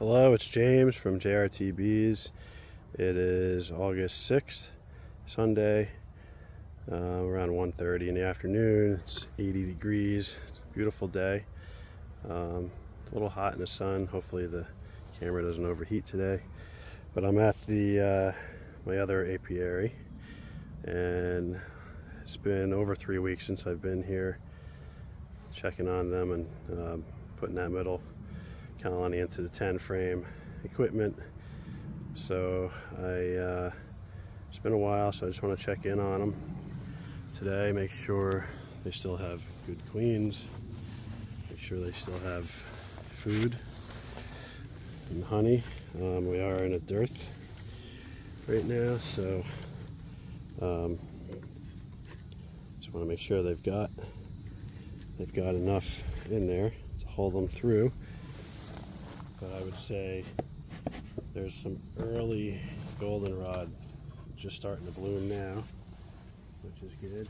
Hello, it's James from JRT Bees. It is August 6th, Sunday, around 1:30 in the afternoon. It's 80 degrees, it's a beautiful day. A little hot in the sun. Hopefully the camera doesn't overheat today. But I'm at the my other apiary, and it's been over 3 weeks since I've been here checking on them and putting that middle colony into the 10 frame equipment. So it's been a while, so I just want to check in on them today, make sure they still have good queens, make sure they still have food and honey. We are in a dearth right now, so just want to make sure they've got enough in there to hold them through. But I would say there's some early goldenrod just starting to bloom now, which is good.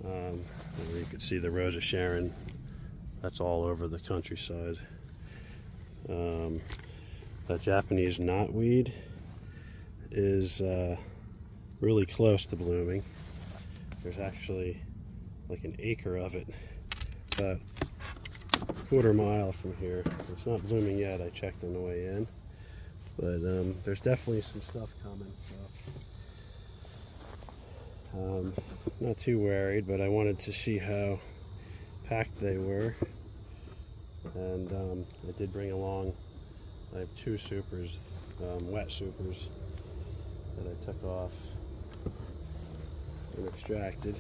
And you can see the Rose of Sharon. That's all over the countryside. That Japanese knotweed is really close to blooming. There's actually like an acre of it, about a quarter-mile from here. It's not blooming yet. I checked on the way in, but there's definitely some stuff coming. So not too worried, but I wanted to see how packed they were, and I did bring along. I have 2 supers, wet supers, that I took off and extracted.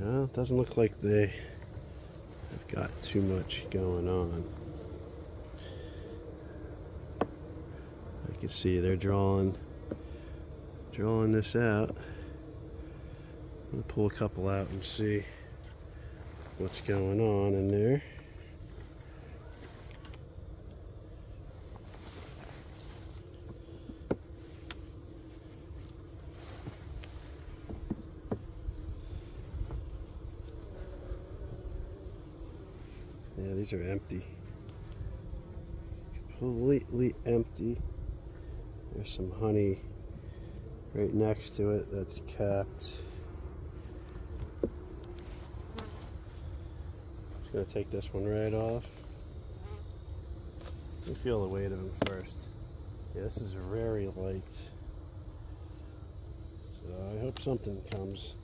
Yeah, it doesn't look like they have got too much going on. I can see they're drawing this out. I'm gonna pull a couple out and see what's going on in there. Yeah, these are empty. Completely empty. There's some honey right next to it that's capped. Just gonna take this one right off. Let me feel the weight of them first. Yeah, this is very light. So I hope something comes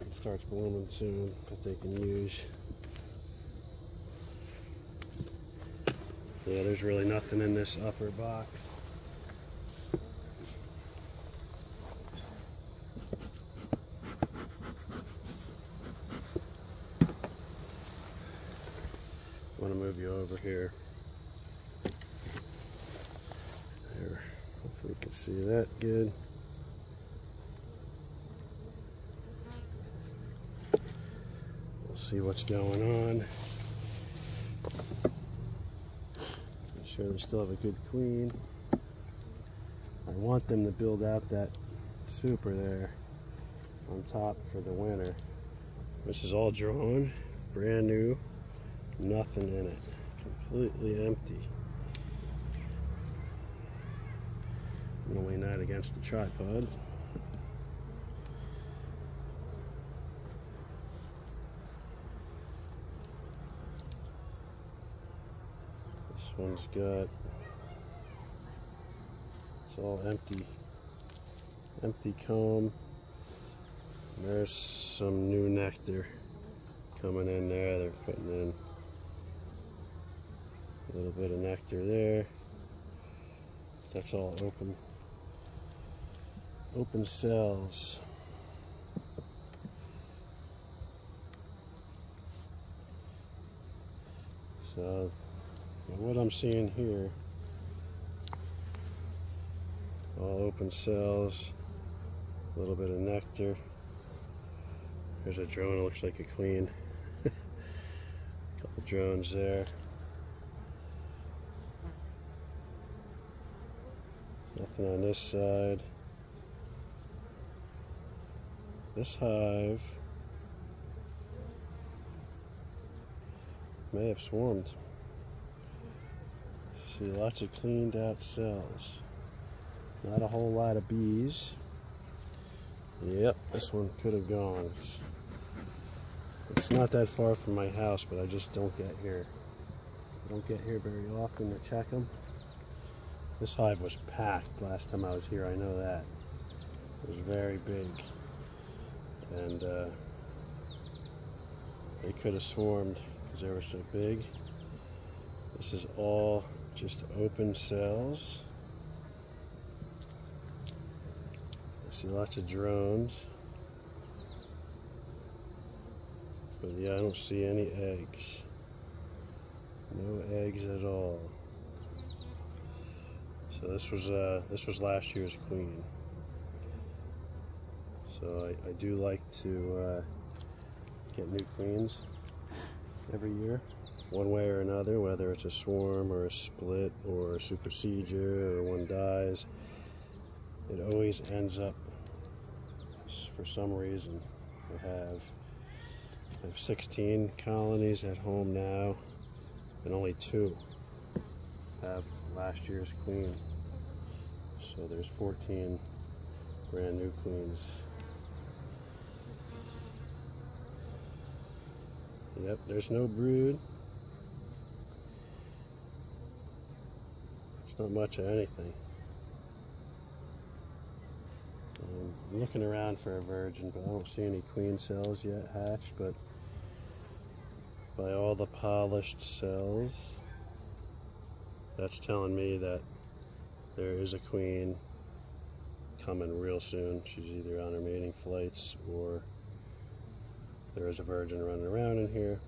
and starts blooming soon that they can use. Yeah, there's really nothing in this upper box. I want to move you over here. There. Hopefully you can see that good. We'll see what's going on. Sure they still have a good queen. I want them to build out that super there on top for the winter. This is all drawn, brand new, nothing in it, completely empty. I'm gonna lean that against the tripod. This one's got, it's all empty comb. There's some new nectar coming in there. They're putting in a little bit of nectar there. That's all open cells. So what I'm seeing here, all open cells, a little bit of nectar. There's a drone, it looks like a queen. Couple drones there. Nothing on this side. This hive may have swarmed. See, lots of cleaned out cells. Not a whole lot of bees. Yep, this one could have gone. It's not that far from my house, but I just don't get here. I don't get here very often to check them. This hive was packed last time I was here, I know that. It was very big. And they could have swarmed because they were so big. This is all just open cells. I see lots of drones. But yeah, I don't see any eggs. No eggs at all. So this was last year's queen. So I do like to get new queens every year, one way or another, whether it's a swarm or a split or a supersedure or one dies. It always ends up, for some reason, I have 16 colonies at home now, and only 2 have last year's queen. So there's 14 brand new queens. Yep, there's no brood. There's not much of anything. I'm looking around for a virgin, but I don't see any queen cells yet hatched, but by all the polished cells, that's telling me that there is a queen coming real soon. She's either on her mating flights or there is a virgin running around in here.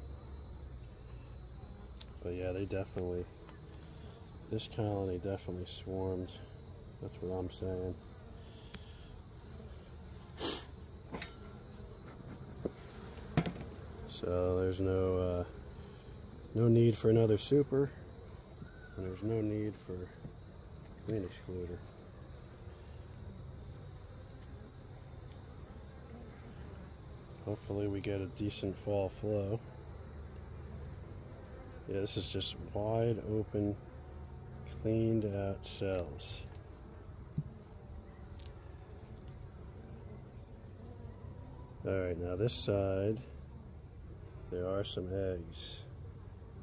But yeah, this colony definitely swarmed. That's what I'm saying. So there's no need for another super, and there's no need for queen excluder. Hopefully we get a decent fall flow. Yeah, this is just wide open, cleaned out cells. Alright, now this side, there are some eggs.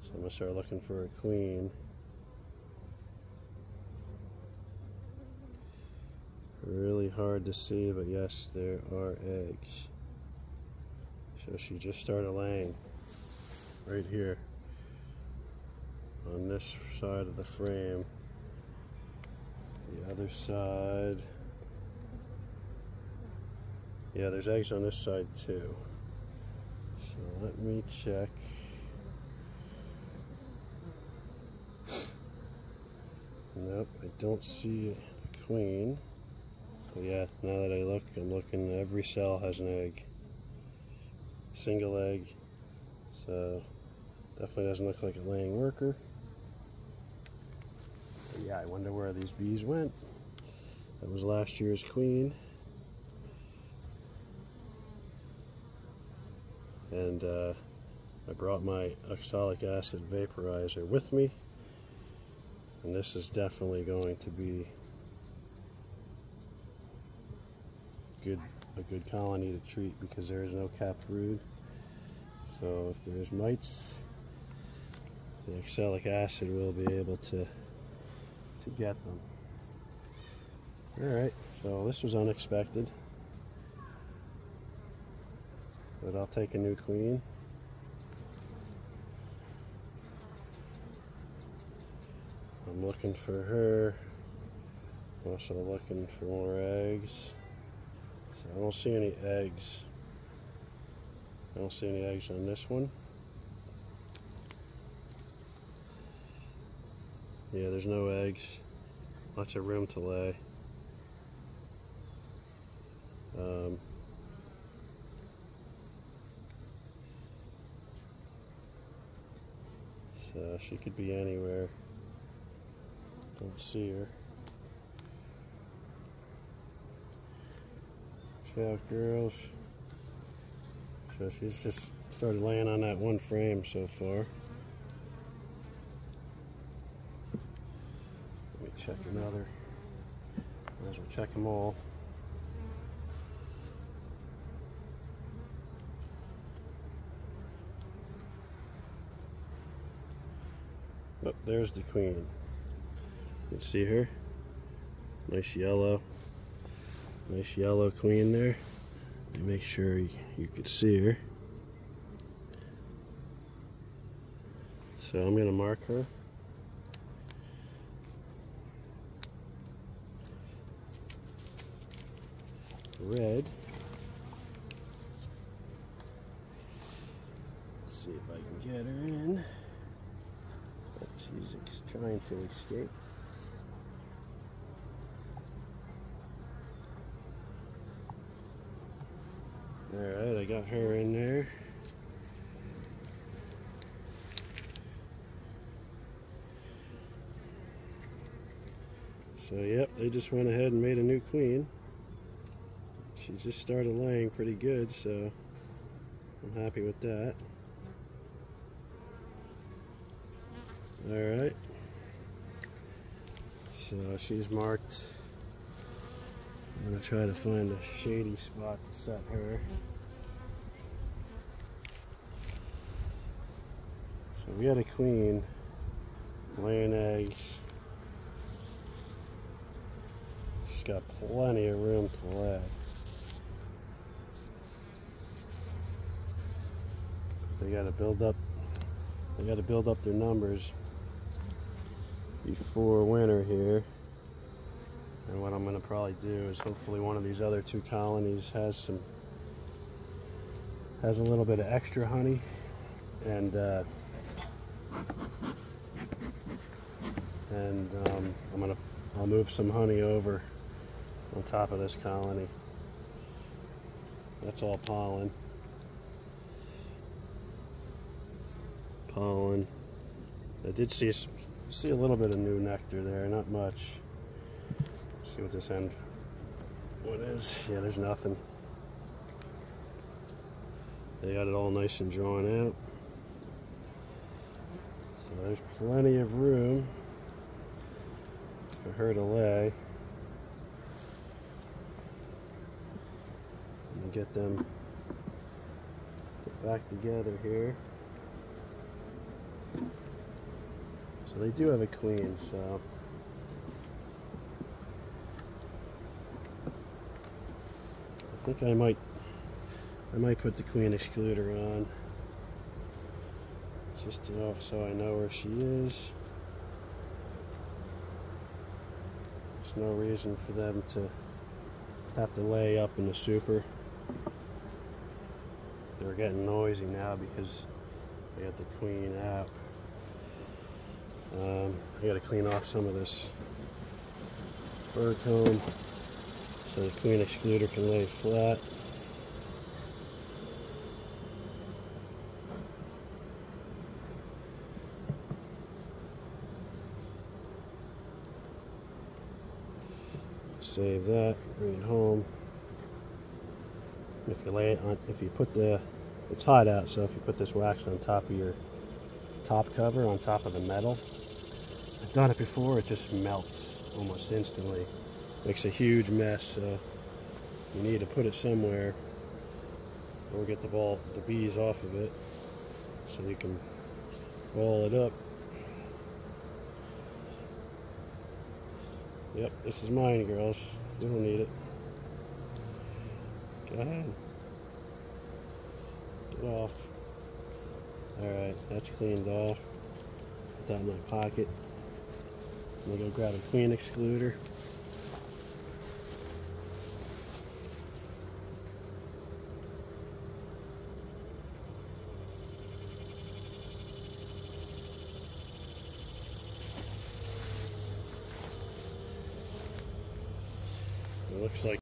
So I'm going to start looking for a queen. Really hard to see, but yes, there are eggs. So she just started laying right here on this side of the frame. The other side, yeah, there's eggs on this side too. So let me check. Nope, I don't see a queen. But yeah, now that I look, I'm looking, every cell has an egg. Single egg. So definitely doesn't look like a laying worker. But yeah, I wonder where these bees went. That was last year's queen. And I brought my oxalic acid vaporizer with me. And this is definitely going to be a good colony to treat because there is no capped brood. So if there's mites, the oxalic acid will be able to get them. Alright, so this was unexpected. But I'll take a new queen. I'm looking for her. Also looking for more eggs. So I don't see any eggs. I don't see any eggs on this one. Yeah, there's no eggs. Lots of room to lay. So she could be anywhere. Don't see her. Watch out, girls. So she's just started laying on that one frame so far. check another. Might as well check them all. Oh, there's the queen. You can see her. Nice yellow queen there. Let me make sure you can see her. So I'm going to mark her. Red. Let's see if I can get her in. She's trying to escape. Alright, I got her in there. So yep, they just went ahead and made a new queen. She just started laying pretty good, so I'm happy with that. Alright, so she's marked. I'm going to try to find a shady spot to set her. So we got a queen laying eggs. She's got plenty of room to lay. They got to build up. They got to build up their numbers before winter here. And what I'm going to probably do is hopefully one of these other two colonies has a little bit of extra honey, and I'll move some honey over on top of this colony. That's all pollen. I did see a little bit of new nectar there, not much. See what this end one is. Yeah, there's nothing. They got it all nice and drawn out. So there's plenty of room for her to lay. And get them back together here. So they do have a queen, so I think I might put the queen excluder on, just so I know where she is. There's no reason for them to have to lay up in the super. They're getting noisy now because they got the queen out. I got to clean off some of this fur comb so the queen excluder can lay flat. Save that, bring it home. If you lay it on, if you put it's hot out, so if you put this wax on top of your top cover, on top of the metal, I've done it before, it just melts almost instantly. Makes a huge mess, so you need to put it somewhere or get the bees off of it so you can ball it up. Yep, this is mine, girls. You don't need it. Go ahead. Get off. Alright, that's cleaned off. Put that in my pocket. I'm gonna go grab a queen excluder. It looks like